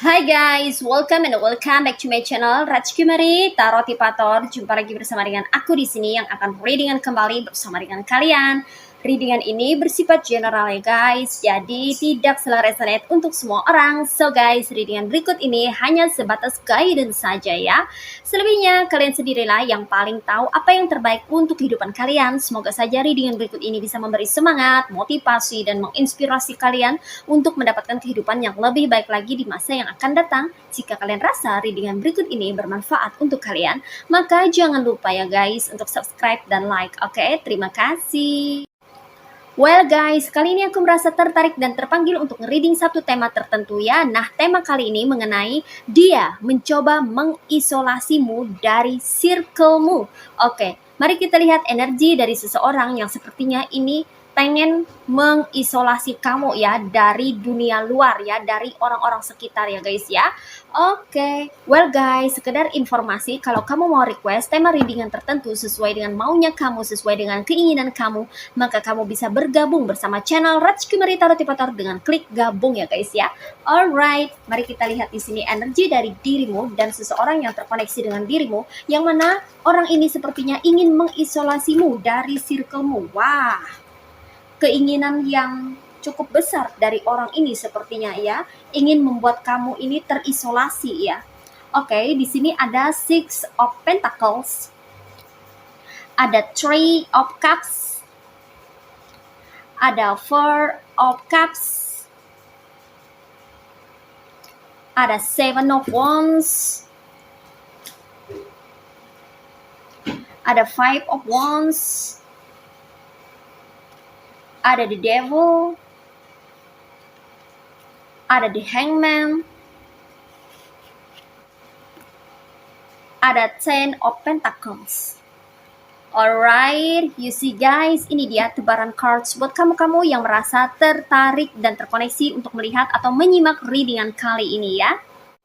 Hai guys, welcome back to my channel Rajkumari Tarot Tipator. Jumpa lagi bersama dengan aku di sini yang akan readingan kembali bersama dengan kalian. Readingan ini bersifat general ya guys, jadi tidak selalu resonate untuk semua orang. So guys, readingan berikut ini hanya sebatas guidance saja ya. Selebihnya kalian sendirilah yang paling tahu apa yang terbaik untuk kehidupan kalian. Semoga saja readingan berikut ini bisa memberi semangat, motivasi, dan menginspirasi kalian untuk mendapatkan kehidupan yang lebih baik lagi di masa yang akan datang. Jika kalian rasa readingan berikut ini bermanfaat untuk kalian, maka jangan lupa ya guys untuk subscribe dan like. Oke, terima kasih. Well guys, kali ini aku merasa tertarik dan terpanggil untuk nge-reading satu tema tertentu ya. Nah, tema kali ini mengenai dia mencoba mengisolasimu dari circlemu. Oke, mari kita lihat energi dari seseorang yang sepertinya ini pengen mengisolasi kamu ya dari dunia luar ya, dari orang-orang sekitar ya guys ya. Oke, well guys, sekedar informasi kalau kamu mau request tema readingan tertentu sesuai dengan maunya kamu, sesuai dengan keinginan kamu, maka kamu bisa bergabung bersama channel Rajkumari Tarot Tipator dengan klik gabung ya guys ya. Alright, mari kita lihat di sini energi dari dirimu dan seseorang yang terkoneksi dengan dirimu, yang mana orang ini sepertinya ingin mengisolasimu dari circlemu. Wah, keinginan yang cukup besar dari orang ini sepertinya ya, ingin membuat kamu ini terisolasi ya. Oke, di sini ada Six of Pentacles, ada Three of Cups, ada Four of Cups, ada Seven of Wands, ada Five of Wands, ada the Devil, ada the Hangman, ada Ten of Pentacles. Alright, you see guys, ini dia tebaran cards buat kamu-kamu yang merasa tertarik dan terkoneksi untuk melihat atau menyimak readingan kali ini ya.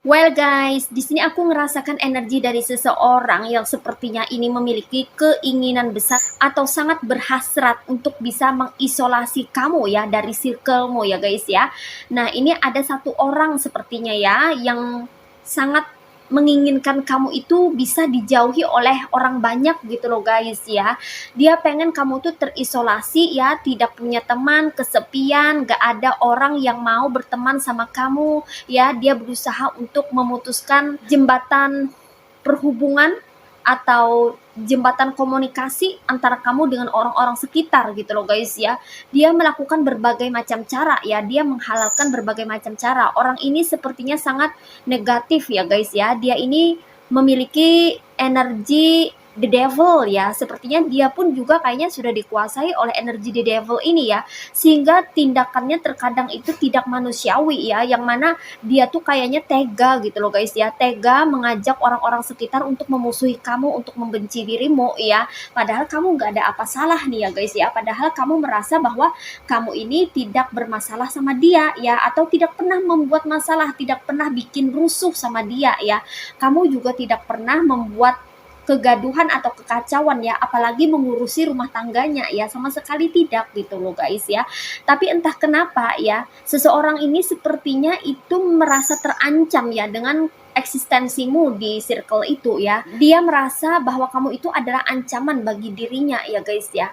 Well guys, di sini aku ngerasakan energi dari seseorang yang sepertinya ini memiliki keinginan besar atau sangat berhasrat untuk bisa mengisolasi kamu ya dari circlemu ya guys ya. Nah, ini ada satu orang sepertinya ya yang sangat menginginkan kamu itu bisa dijauhi oleh orang banyak gitu loh guys ya. Dia pengen kamu tuh terisolasi ya, tidak punya teman, kesepian, gak ada orang yang mau berteman sama kamu ya. Dia berusaha untuk memutuskan jembatan perhubungan atau jembatan komunikasi antara kamu dengan orang-orang sekitar gitu loh guys ya. Dia melakukan berbagai macam cara ya, dia menghalalkan berbagai macam cara. Orang ini sepertinya sangat negatif ya guys ya. Dia ini memiliki energi the devil ya, sepertinya dia pun juga kayaknya sudah dikuasai oleh energi the devil ini ya, sehingga tindakannya terkadang itu tidak manusiawi ya, yang mana dia tuh kayaknya tega gitu loh guys ya, tega mengajak orang-orang sekitar untuk memusuhi kamu, untuk membenci dirimu ya, padahal kamu nggak ada apa salah nih ya guys ya, padahal kamu merasa bahwa kamu ini tidak bermasalah sama dia ya, atau tidak pernah membuat masalah, tidak pernah bikin rusuh sama dia ya, kamu juga tidak pernah membuat kegaduhan atau kekacauan ya, apalagi mengurusi rumah tangganya ya, sama sekali tidak gitu loh guys ya. Tapi entah kenapa ya, seseorang ini sepertinya itu merasa terancam ya dengan eksistensimu di circle itu ya. Dia merasa bahwa kamu itu adalah ancaman bagi dirinya ya guys ya.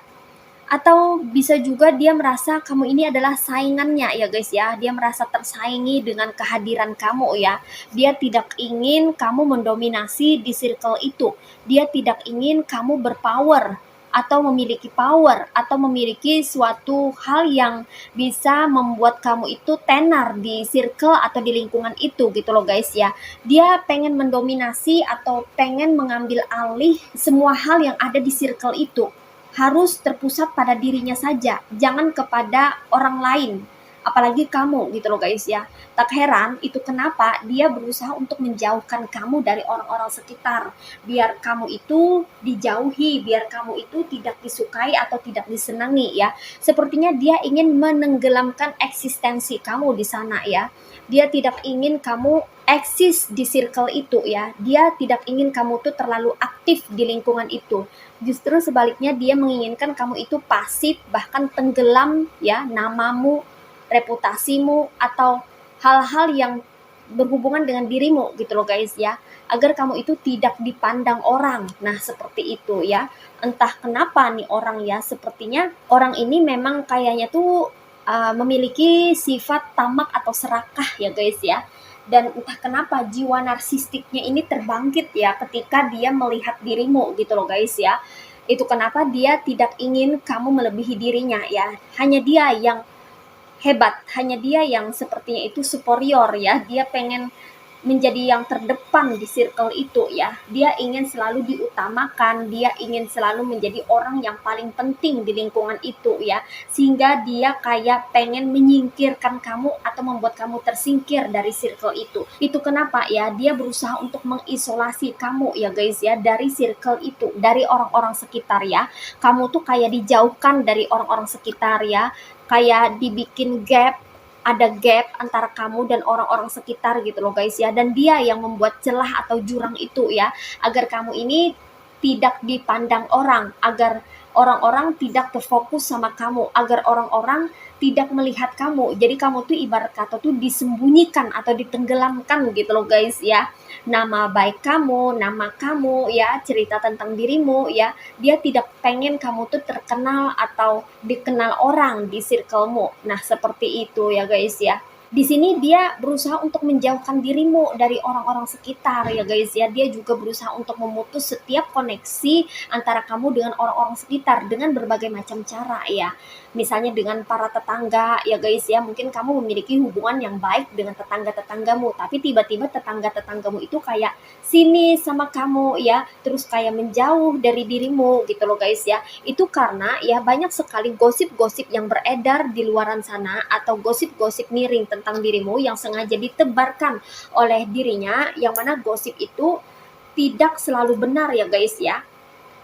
Atau bisa juga dia merasa kamu ini adalah saingannya ya guys ya. Dia merasa tersaingi dengan kehadiran kamu ya. Dia tidak ingin kamu mendominasi di circle itu. Dia tidak ingin kamu berpower atau memiliki power atau memiliki suatu hal yang bisa membuat kamu itu tenar di circle atau di lingkungan itu gitu loh guys ya. Dia pengen mendominasi atau pengen mengambil alih semua hal yang ada di circle itu. Harus terpusat pada dirinya saja, jangan kepada orang lain. apalagi kamu gitu loh guys ya. Tak heran itu kenapa dia berusaha untuk menjauhkan kamu dari orang-orang sekitar, biar kamu itu dijauhi, biar kamu itu tidak disukai atau tidak disenangi ya. Sepertinya dia ingin menenggelamkan eksistensi kamu di sana ya. Dia tidak ingin kamu eksis di circle itu ya. Dia tidak ingin kamu tuh terlalu aktif di lingkungan itu. Justru sebaliknya dia menginginkan kamu itu pasif, bahkan tenggelam ya, namamu, reputasimu, atau hal-hal yang berhubungan dengan dirimu gitu loh guys ya, agar kamu itu tidak dipandang orang. Nah seperti itu ya, entah kenapa nih orang ya, sepertinya orang ini memang kayaknya tuh memiliki sifat tamak atau serakah ya guys ya. Dan entah kenapa jiwa narsistiknya ini terbangkit ya ketika dia melihat dirimu gitu loh guys ya. Itu kenapa dia tidak ingin kamu melebihi dirinya ya. Hanya dia yang hebat, hanya dia yang sepertinya itu superior ya. Dia pengen menjadi yang terdepan di circle itu ya. Dia ingin selalu diutamakan, dia ingin selalu menjadi orang yang paling penting di lingkungan itu ya. Sehingga dia kayak pengen menyingkirkan kamu atau membuat kamu tersingkir dari circle itu. Itu kenapa ya dia berusaha untuk mengisolasi kamu ya guys ya dari circle itu, dari orang-orang sekitar ya. Kamu tuh kayak dijauhkan dari orang-orang sekitar ya. Kayak dibikin gap, ada gap antara kamu dan orang-orang sekitar gitu loh guys ya. Dan dia yang membuat celah atau jurang itu ya, agar kamu ini tidak dipandang orang, agar orang-orang tidak terfokus sama kamu, agar orang-orang tidak melihat kamu. Jadi kamu tuh ibarat kata tuh disembunyikan atau ditenggelamkan gitu loh guys ya. Nama baik kamu, nama kamu ya, cerita tentang dirimu ya, dia tidak pengen kamu tuh terkenal atau dikenal orang di circlemu. Nah seperti itu ya guys ya. Di sini dia berusaha untuk menjauhkan dirimu dari orang-orang sekitar ya guys ya. Dia juga berusaha untuk memutus setiap koneksi antara kamu dengan orang-orang sekitar dengan berbagai macam cara ya. Misalnya dengan para tetangga ya guys ya. Mungkin kamu memiliki hubungan yang baik dengan tetangga-tetanggamu, tapi tiba-tiba tetangga-tetanggamu itu kayak sini sama kamu ya, terus kayak menjauh dari dirimu gitu loh guys ya. Itu karena ya banyak sekali gosip-gosip yang beredar di luaran sana, atau gosip-gosip miring tentang dirimu yang sengaja ditebarkan oleh dirinya, yang mana gosip itu tidak selalu benar ya guys ya.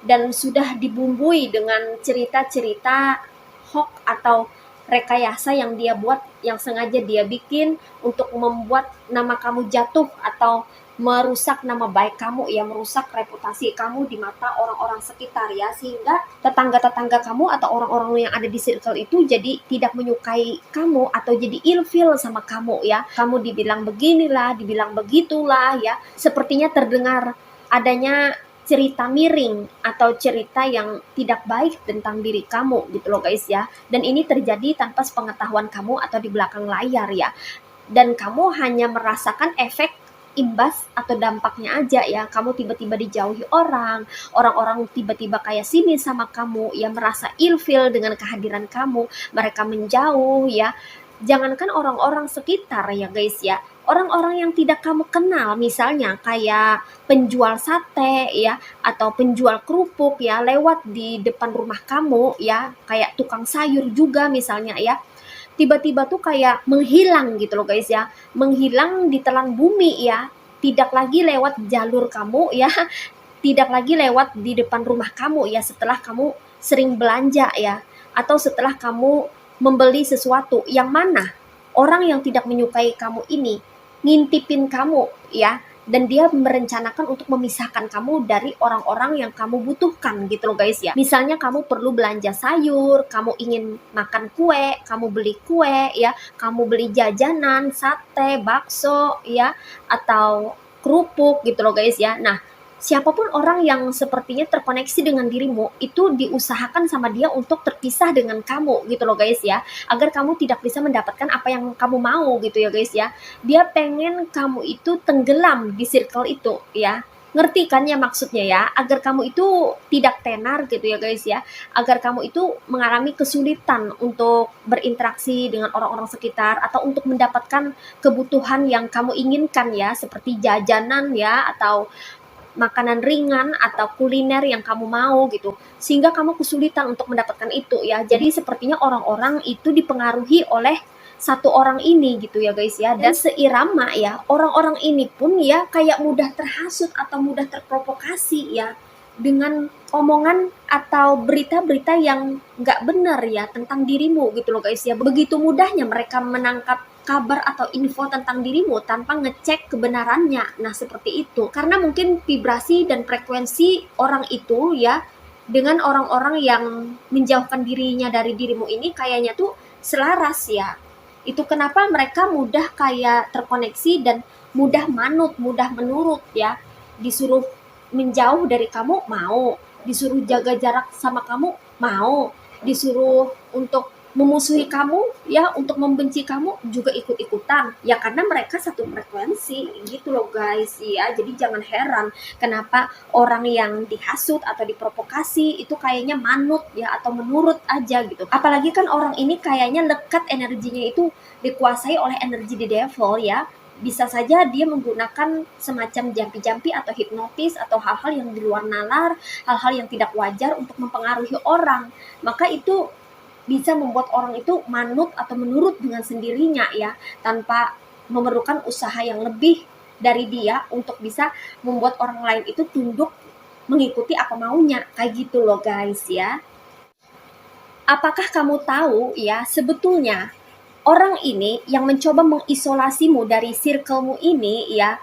Dan sudah dibumbui dengan cerita-cerita hoax atau rekayasa yang dia buat, yang sengaja dia bikin untuk membuat nama kamu jatuh atau merusak nama baik kamu ya, merusak reputasi kamu di mata orang-orang sekitar ya, sehingga tetangga-tetangga kamu atau orang-orang yang ada di circle itu jadi tidak menyukai kamu atau jadi ilfeel sama kamu ya. Kamu dibilang beginilah, dibilang begitulah ya, sepertinya terdengar adanya cerita miring atau cerita yang tidak baik tentang diri kamu gitu loh guys ya. Dan ini terjadi tanpa sepengetahuan kamu atau di belakang layar ya. Dan kamu hanya merasakan efek imbas atau dampaknya aja ya. Kamu tiba-tiba dijauhi orang, orang-orang tiba-tiba kayak sini sama kamu ya, merasa ilfeel dengan kehadiran kamu, mereka menjauh ya. Jangankan orang-orang sekitar ya guys ya, orang-orang yang tidak kamu kenal, misalnya kayak penjual sate ya, atau penjual kerupuk ya, lewat di depan rumah kamu ya, kayak tukang sayur juga misalnya ya, tiba-tiba tuh kayak menghilang gitu loh guys ya, menghilang di telan bumi ya, tidak lagi lewat jalur kamu ya, tidak lagi lewat di depan rumah kamu ya, setelah kamu sering belanja ya, atau setelah kamu membeli sesuatu, yang mana orang yang tidak menyukai kamu ini ngintipin kamu ya, dan dia merencanakan untuk memisahkan kamu dari orang-orang yang kamu butuhkan gitu loh guys ya. Misalnya kamu perlu belanja sayur, kamu ingin makan kue, kamu beli kue ya, kamu beli jajanan, sate, bakso ya, atau kerupuk gitu loh guys ya. Nah, siapapun orang yang sepertinya terkoneksi dengan dirimu itu diusahakan sama dia untuk terpisah dengan kamu gitu loh guys ya, agar kamu tidak bisa mendapatkan apa yang kamu mau gitu ya guys ya. Dia pengen kamu itu tenggelam di circle itu ya, ngerti kan ya maksudnya ya, agar kamu itu tidak tenar gitu ya guys ya, agar kamu itu mengalami kesulitan untuk berinteraksi dengan orang-orang sekitar atau untuk mendapatkan kebutuhan yang kamu inginkan ya, seperti jajanan ya, atau makanan ringan atau kuliner yang kamu mau gitu, sehingga kamu kesulitan untuk mendapatkan itu ya. Jadi sepertinya orang-orang itu dipengaruhi oleh satu orang ini gitu ya guys ya, dan seirama ya, orang-orang ini pun ya kayak mudah terhasut atau mudah terprovokasi ya dengan omongan atau berita-berita yang nggak benar ya tentang dirimu gitu loh guys ya. Begitu mudahnya mereka menangkap kabar atau info tentang dirimu tanpa ngecek kebenarannya. Nah seperti itu, karena mungkin vibrasi dan frekuensi orang itu ya dengan orang-orang yang menjauhkan dirinya dari dirimu ini kayaknya tuh selaras ya. Itu kenapa mereka mudah kayak terkoneksi dan mudah manut, mudah menurut ya. Disuruh menjauh dari kamu mau, disuruh jaga jarak sama kamu mau, disuruh untuk memusuhi kamu ya, untuk membenci kamu juga ikut-ikutan ya, karena mereka satu frekuensi gitu loh guys ya. Jadi jangan heran kenapa orang yang dihasut atau diprovokasi itu kayaknya manut ya atau menurut aja gitu. Apalagi kan orang ini kayaknya lekat energinya itu dikuasai oleh energi the devil ya. Bisa saja dia menggunakan semacam jampi-jampi atau hipnotis atau hal-hal yang di luar nalar, hal-hal yang tidak wajar untuk mempengaruhi orang. Maka itu bisa membuat orang itu manut atau menurut dengan sendirinya ya, tanpa memerlukan usaha yang lebih dari dia untuk bisa membuat orang lain itu tunduk mengikuti apa maunya, kayak gitu loh guys ya. Apakah kamu tahu ya, sebetulnya orang ini yang mencoba mengisolasimu dari circlemu ini ya,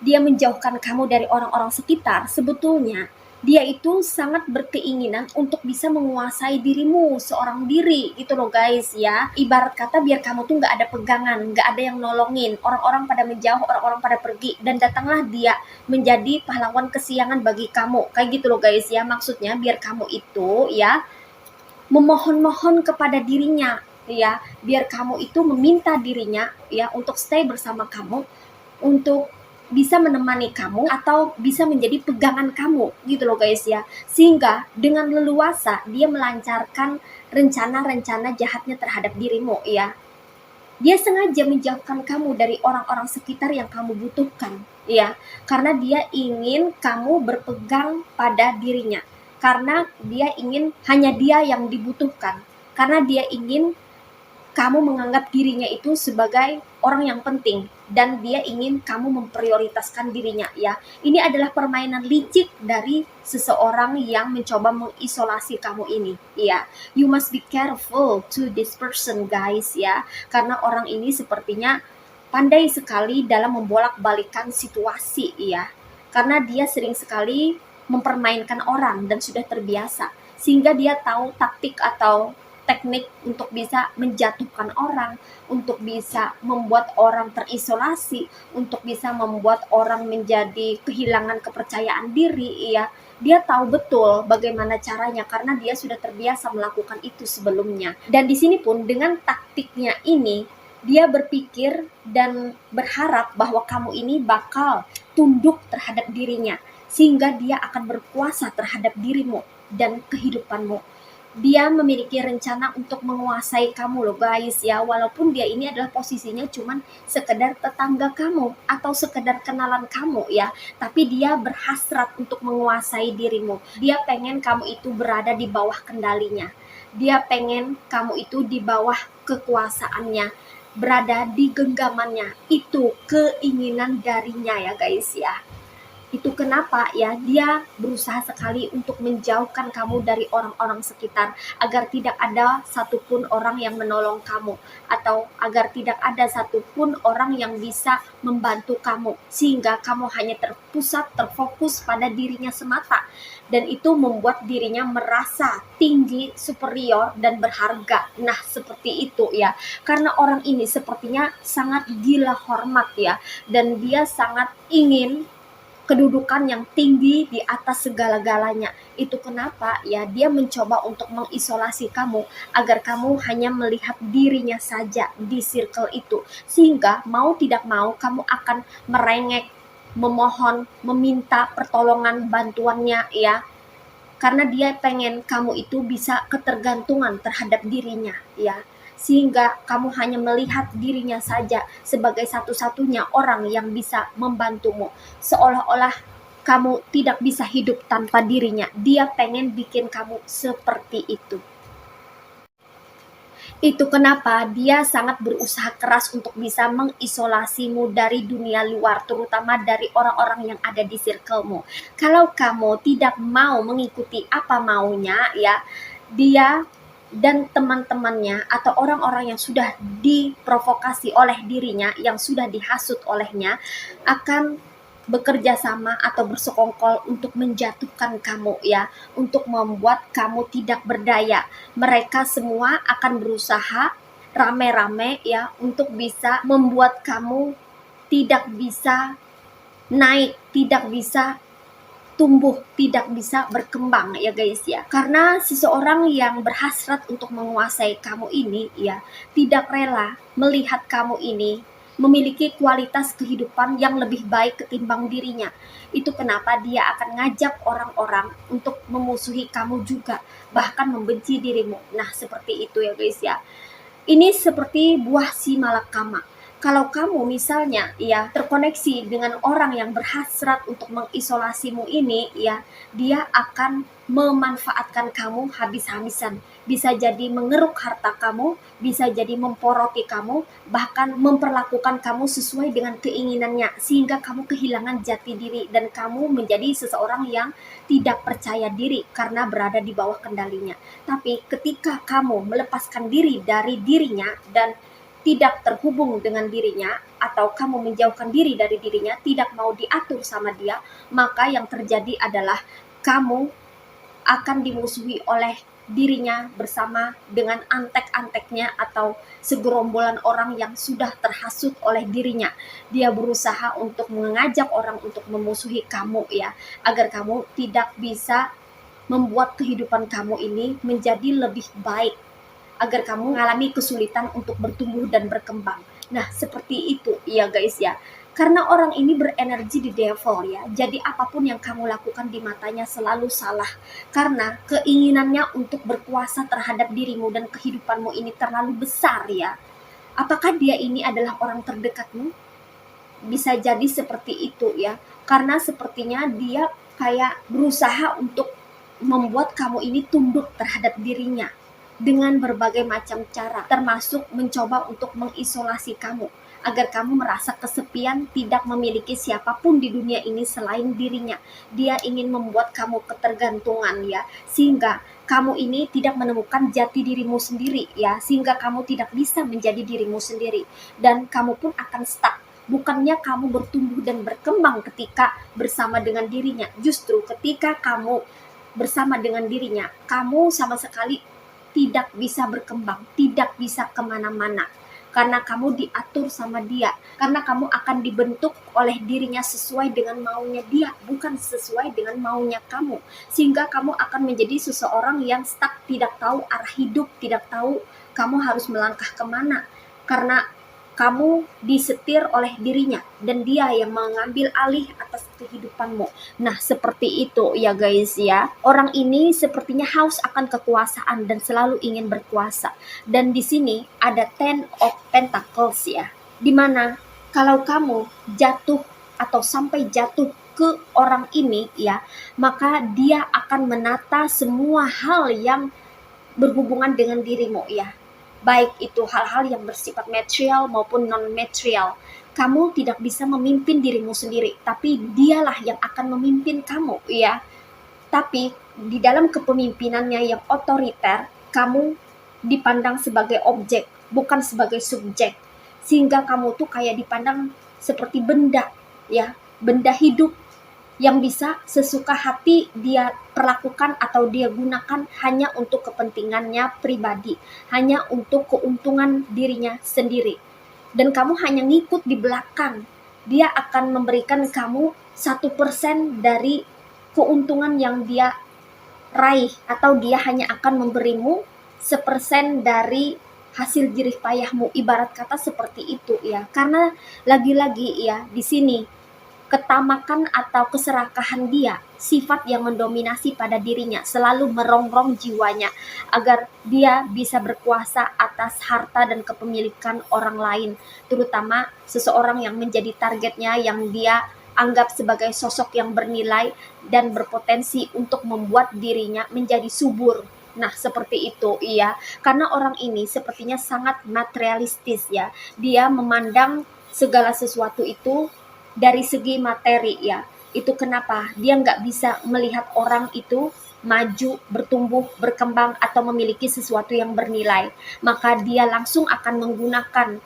dia menjauhkan kamu dari orang-orang sekitar, sebetulnya dia itu sangat berkeinginan untuk bisa menguasai dirimu seorang diri gitu loh guys ya. Ibarat kata biar kamu tuh nggak ada pegangan, nggak ada yang nolongin, orang-orang pada menjauh, orang-orang pada pergi, dan datanglah dia menjadi pahlawan kesiangan bagi kamu, kayak gitu loh guys ya. Maksudnya biar kamu itu ya memohon-mohon kepada dirinya ya, biar kamu itu meminta dirinya ya untuk stay bersama kamu, untuk bisa menemani kamu atau bisa menjadi pegangan kamu gitu loh guys ya. Sehingga dengan leluasa dia melancarkan rencana-rencana jahatnya terhadap dirimu ya. Dia sengaja menjauhkan kamu dari orang-orang sekitar yang kamu butuhkan ya, karena dia ingin kamu berpegang pada dirinya, karena dia ingin hanya dia yang dibutuhkan, karena dia ingin kamu menganggap dirinya itu sebagai orang yang penting, dan dia ingin kamu memprioritaskan dirinya ya. Ini adalah permainan licik dari seseorang yang mencoba mengisolasi kamu ini ya. You must be careful to this person guys ya, karena orang ini sepertinya pandai sekali dalam membolak-balikan situasi ya, karena dia sering sekali mempermainkan orang dan sudah terbiasa, sehingga dia tahu taktik atau teknik untuk bisa menjatuhkan orang, untuk bisa membuat orang terisolasi, untuk bisa membuat orang menjadi kehilangan kepercayaan diri ya. Dia tahu betul bagaimana caranya karena dia sudah terbiasa melakukan itu sebelumnya. Dan di sini pun dengan taktiknya ini dia berpikir dan berharap bahwa kamu ini bakal tunduk terhadap dirinya, sehingga dia akan berkuasa terhadap dirimu dan kehidupanmu. Dia memiliki rencana untuk menguasai kamu loh guys ya, walaupun dia ini adalah posisinya cuman sekedar tetangga kamu atau sekedar kenalan kamu ya, tapi dia berhasrat untuk menguasai dirimu. Dia pengen kamu itu berada di bawah kendalinya, dia pengen kamu itu di bawah kekuasaannya, berada di genggamannya. Itu keinginan darinya ya guys ya. Itu kenapa ya dia berusaha sekali untuk menjauhkan kamu dari orang-orang sekitar, agar tidak ada satupun orang yang menolong kamu, atau agar tidak ada satupun orang yang bisa membantu kamu, sehingga kamu hanya terpusat, terfokus pada dirinya semata, dan itu membuat dirinya merasa tinggi, superior, dan berharga. Nah seperti itu ya, karena orang ini sepertinya sangat gila hormat ya, dan dia sangat ingin kedudukan yang tinggi di atas segala-galanya. Itu kenapa ya dia mencoba untuk mengisolasi kamu, agar kamu hanya melihat dirinya saja di circle itu, sehingga mau tidak mau kamu akan merengek, memohon, meminta pertolongan bantuannya ya, karena dia pengen kamu itu bisa ketergantungan terhadap dirinya ya, sehingga kamu hanya melihat dirinya saja sebagai satu-satunya orang yang bisa membantumu, seolah-olah kamu tidak bisa hidup tanpa dirinya. Dia pengen bikin kamu seperti itu. Itu kenapa dia sangat berusaha keras untuk bisa mengisolasimu dari dunia luar, terutama dari orang-orang yang ada di circlemu. Kalau kamu tidak mau mengikuti apa maunya ya, dia dan teman-temannya atau orang-orang yang sudah diprovokasi oleh dirinya, yang sudah dihasut olehnya, akan bekerja sama atau bersekongkol untuk menjatuhkan kamu ya, untuk membuat kamu tidak berdaya. Mereka semua akan berusaha rame-rame ya untuk bisa membuat kamu tidak bisa naik, tidak bisa tumbuh, tidak bisa berkembang ya guys ya. Karena seseorang yang berhasrat untuk menguasai kamu ini ya, tidak rela melihat kamu ini memiliki kualitas kehidupan yang lebih baik ketimbang dirinya. Itu kenapa dia akan ngajak orang-orang untuk memusuhi kamu juga, bahkan membenci dirimu. Nah, seperti itu ya guys ya. Ini seperti buah si malakama. Kalau kamu misalnya ya terkoneksi dengan orang yang berhasrat untuk mengisolasimu ini ya, dia akan memanfaatkan kamu habis-habisan. Bisa jadi mengeruk harta kamu, bisa jadi memporoti kamu, bahkan memperlakukan kamu sesuai dengan keinginannya sehingga kamu kehilangan jati diri dan kamu menjadi seseorang yang tidak percaya diri karena berada di bawah kendalinya. Tapi ketika kamu melepaskan diri dari dirinya dan tidak terhubung dengan dirinya, atau kamu menjauhkan diri dari dirinya, tidak mau diatur sama dia, maka yang terjadi adalah kamu akan dimusuhi oleh dirinya bersama dengan antek-anteknya atau segerombolan orang yang sudah terhasut oleh dirinya. Dia berusaha untuk mengajak orang untuk memusuhi kamu ya, agar kamu tidak bisa membuat kehidupan kamu ini menjadi lebih baik, agar kamu mengalami kesulitan untuk bertumbuh dan berkembang. Nah, seperti itu ya guys ya. Karena orang ini berenergi di devil ya. Jadi apapun yang kamu lakukan di matanya selalu salah. Karena keinginannya untuk berkuasa terhadap dirimu dan kehidupanmu ini terlalu besar ya. Apakah dia ini adalah orang terdekatmu? Bisa jadi seperti itu ya. Karena sepertinya dia kayak berusaha untuk membuat kamu ini tunduk terhadap dirinya dengan berbagai macam cara, termasuk mencoba untuk mengisolasi kamu agar kamu merasa kesepian, tidak memiliki siapapun di dunia ini selain dirinya. Dia ingin membuat kamu ketergantungan ya, sehingga kamu ini tidak menemukan jati dirimu sendiri ya, sehingga kamu tidak bisa menjadi dirimu sendiri dan kamu pun akan stuck. Bukannya kamu bertumbuh dan berkembang ketika bersama dengan dirinya, justru ketika kamu bersama dengan dirinya, kamu sama sekali tidak bisa berkembang, tidak bisa kemana-mana. Karena kamu diatur sama dia, karena kamu akan dibentuk oleh dirinya sesuai dengan maunya dia, bukan sesuai dengan maunya kamu. Sehingga kamu akan menjadi seseorang yang stuck, tidak tahu arah hidup, tidak tahu kamu harus melangkah kemana. Karena kamu disetir oleh dirinya dan dia yang mengambil alih atas kehidupanmu. Nah, seperti itu ya guys ya. Orang ini sepertinya haus akan kekuasaan dan selalu ingin berkuasa. Dan di sini ada Ten of Pentacles ya. Dimana kalau kamu jatuh atau sampai jatuh ke orang ini ya, maka dia akan menata semua hal yang berhubungan dengan dirimu ya, baik itu hal-hal yang bersifat material maupun non-material. Kamu tidak bisa memimpin dirimu sendiri, tapi dialah yang akan memimpin kamu ya. Tapi di dalam kepemimpinannya yang otoriter, kamu dipandang sebagai objek, bukan sebagai subjek. Sehingga kamu tuh kayak dipandang seperti benda ya, benda hidup yang bisa sesuka hati dia perlakukan atau dia gunakan hanya untuk kepentingannya pribadi, hanya untuk keuntungan dirinya sendiri. Dan kamu hanya ngikut di belakang. Dia akan memberikan kamu 1% dari keuntungan yang dia raih, atau dia hanya akan memberimu 1% dari hasil jerih payahmu, ibarat kata seperti itu ya. Karena lagi-lagi ya di sini ketamakan atau keserakahan dia, sifat yang mendominasi pada dirinya, selalu merongrong jiwanya agar dia bisa berkuasa atas harta dan kepemilikan orang lain, terutama seseorang yang menjadi targetnya, yang dia anggap sebagai sosok yang bernilai dan berpotensi untuk membuat dirinya menjadi subur Nah, seperti itu, iya. Karena orang ini sepertinya sangat materialistis ya. Dia memandang segala sesuatu itu dari segi materi ya. Itu kenapa dia nggak bisa melihat orang itu maju, bertumbuh, berkembang, atau memiliki sesuatu yang bernilai. Maka dia langsung akan menggunakan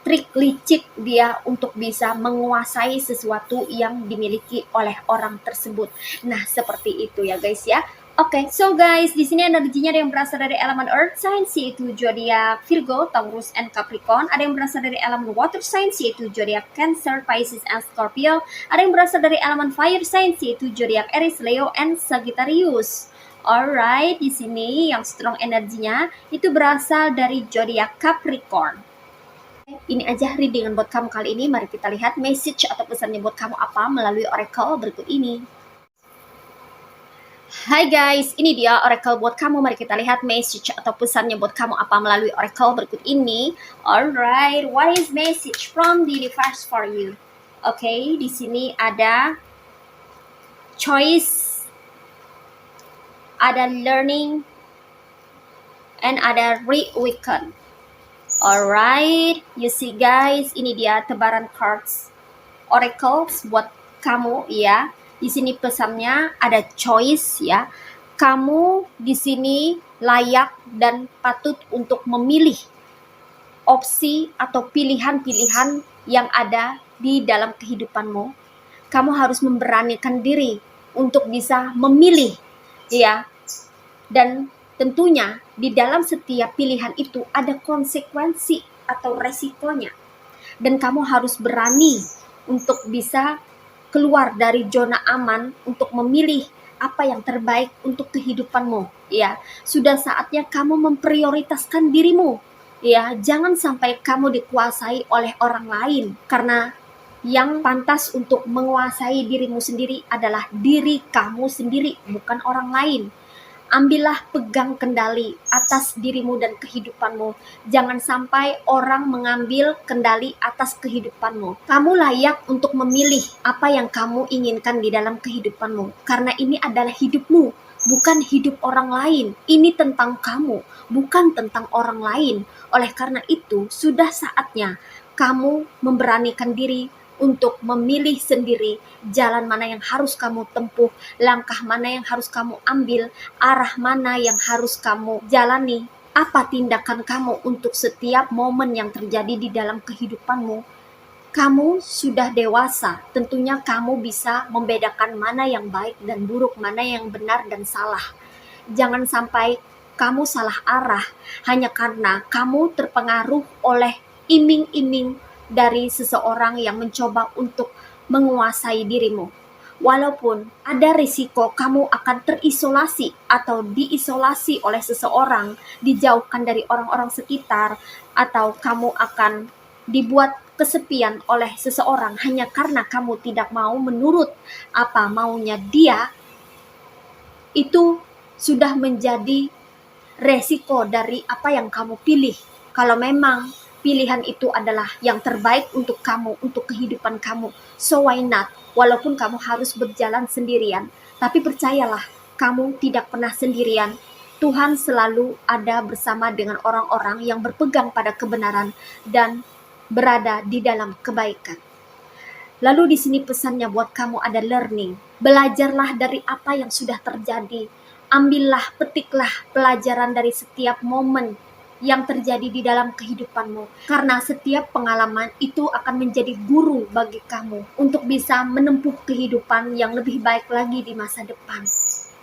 trik licik dia untuk bisa menguasai sesuatu yang dimiliki oleh orang tersebut. Nah, seperti itu ya guys ya. Oke, so guys, di sini energinya ada yang berasal dari elemen Earth sign yaitu zodiak Virgo, Taurus, and Capricorn. Ada yang berasal dari elemen Water sign yaitu zodiak Cancer, Pisces, and Scorpio. Ada yang berasal dari elemen Fire sign yaitu zodiak Aries, Leo, and Sagittarius. Alright, di sini yang strong energinya itu berasal dari zodiak Capricorn. Ini aja readingan buat kamu kali ini. Mari kita lihat message atau pesannya buat kamu apa melalui oracle berikut ini. Hai guys, ini dia oracle buat kamu. Mari kita lihat message atau pesannya buat kamu apa melalui oracle berikut ini. Alright, what is message from the universe for you? Oke, di sini ada choice, ada learning, and ada reawaken. Alright, you see guys, ini dia tebaran cards oracles buat kamu ya. Di sini pesannya ada choice ya. Kamu di sini layak dan patut untuk memilih opsi atau pilihan-pilihan yang ada di dalam kehidupanmu. Kamu harus memberanikan diri untuk bisa memilih ya. Dan tentunya di dalam setiap pilihan itu ada konsekuensi atau resikonya. Dan kamu harus berani untuk bisa keluar dari zona aman untuk memilih apa yang terbaik untuk kehidupanmu ya. Sudah saatnya kamu memprioritaskan dirimu ya. Jangan sampai kamu dikuasai oleh orang lain, karena yang pantas untuk menguasai dirimu sendiri adalah diri kamu sendiri, bukan orang lain. Ambillah pegang kendali atas dirimu dan kehidupanmu. Jangan sampai orang mengambil kendali atas kehidupanmu. Kamu layak untuk memilih apa yang kamu inginkan di dalam kehidupanmu. Karena ini adalah hidupmu, bukan hidup orang lain. Ini tentang kamu, bukan tentang orang lain. Oleh karena itu, sudah saatnya kamu memberanikan diri untuk memilih sendiri jalan mana yang harus kamu tempuh, langkah mana yang harus kamu ambil, arah mana yang harus kamu jalani, apa tindakan kamu untuk setiap momen yang terjadi di dalam kehidupanmu. Kamu sudah dewasa, tentunya kamu bisa membedakan mana yang baik dan buruk, mana yang benar dan salah. Jangan sampai kamu salah arah hanya karena kamu terpengaruh oleh iming-iming dari seseorang yang mencoba untuk menguasai dirimu. Walaupun ada risiko kamu akan terisolasi atau diisolasi oleh seseorang, dijauhkan dari orang-orang sekitar, atau kamu akan dibuat kesepian oleh seseorang hanya karena kamu tidak mau menurut apa maunya dia, itu sudah menjadi resiko dari apa yang kamu pilih. Kalau memang pilihan itu adalah yang terbaik untuk kamu, untuk kehidupan kamu, so why not? Walaupun kamu harus berjalan sendirian, tapi percayalah, kamu tidak pernah sendirian. Tuhan selalu ada bersama dengan orang-orang yang berpegang pada kebenaran dan berada di dalam kebaikan. Lalu di sini pesannya buat kamu ada learning. Belajarlah dari apa yang sudah terjadi. Ambillah, petiklah pelajaran dari setiap momen yang terjadi di dalam kehidupanmu. Karena setiap pengalaman itu akan menjadi guru bagi kamu untuk bisa menempuh kehidupan yang lebih baik lagi di masa depan.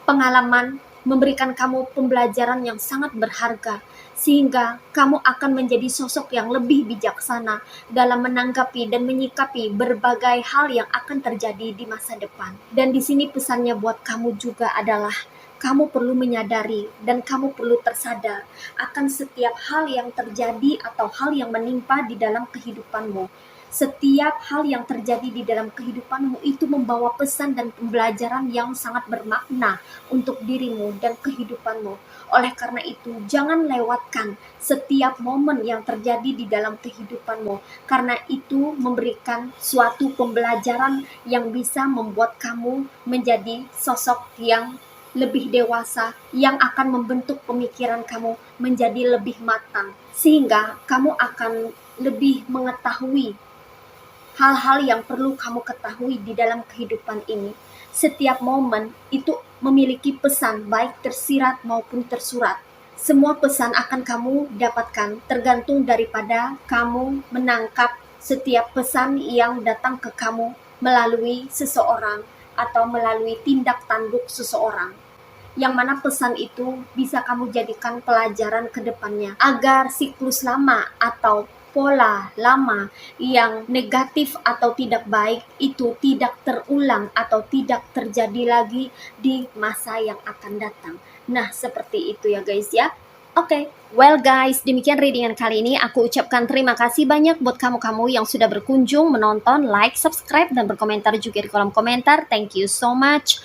Pengalaman memberikan kamu pembelajaran yang sangat berharga, sehingga kamu akan menjadi sosok yang lebih bijaksana dalam menanggapi dan menyikapi berbagai hal yang akan terjadi di masa depan. Dan di sini pesannya buat kamu juga adalah kamu perlu menyadari dan kamu perlu tersadar akan setiap hal yang terjadi atau hal yang menimpa di dalam kehidupanmu. Setiap hal yang terjadi di dalam kehidupanmu itu membawa pesan dan pembelajaran yang sangat bermakna untuk dirimu dan kehidupanmu. Oleh karena itu, jangan lewatkan setiap momen yang terjadi di dalam kehidupanmu, karena itu memberikan suatu pembelajaran yang bisa membuat kamu menjadi sosok yang lebih dewasa yang akan membentuk pemikiran kamu menjadi lebih matang, sehingga kamu akan lebih mengetahui hal-hal yang perlu kamu ketahui di dalam kehidupan ini. Setiap momen itu memiliki pesan baik tersirat maupun tersurat. Semua pesan akan kamu dapatkan tergantung daripada kamu menangkap setiap pesan yang datang ke kamu melalui seseorang atau melalui tindak tanduk seseorang, yang mana pesan itu bisa kamu jadikan pelajaran ke depannya agar siklus lama atau pola lama yang negatif atau tidak baik itu tidak terulang atau tidak terjadi lagi di masa yang akan datang. Nah, seperti itu ya guys ya. Oke, well guys, demikian readingan kali ini. Aku ucapkan terima kasih banyak buat kamu-kamu yang sudah berkunjung, menonton, like, subscribe, dan berkomentar juga di kolom komentar. Thank you so much.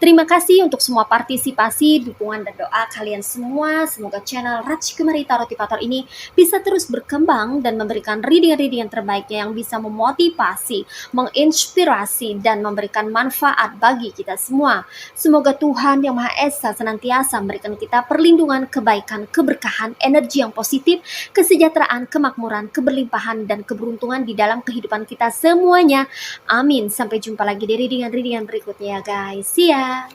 Terima kasih untuk semua partisipasi, dukungan, dan doa kalian semua. Semoga channel Ratchi Kumari Tarot Tipator ini bisa terus berkembang dan memberikan reading-reading yang terbaiknya yang bisa memotivasi, menginspirasi, dan memberikan manfaat bagi kita semua. Semoga Tuhan Yang Maha Esa senantiasa memberikan kita perlindungan, kebaikan, keberkahan, energi yang positif, kesejahteraan, kemakmuran, keberlimpahan, dan keberuntungan di dalam kehidupan kita semuanya. Amin. Sampai jumpa lagi di readingan-readingan berikutnya ya guys. See ya!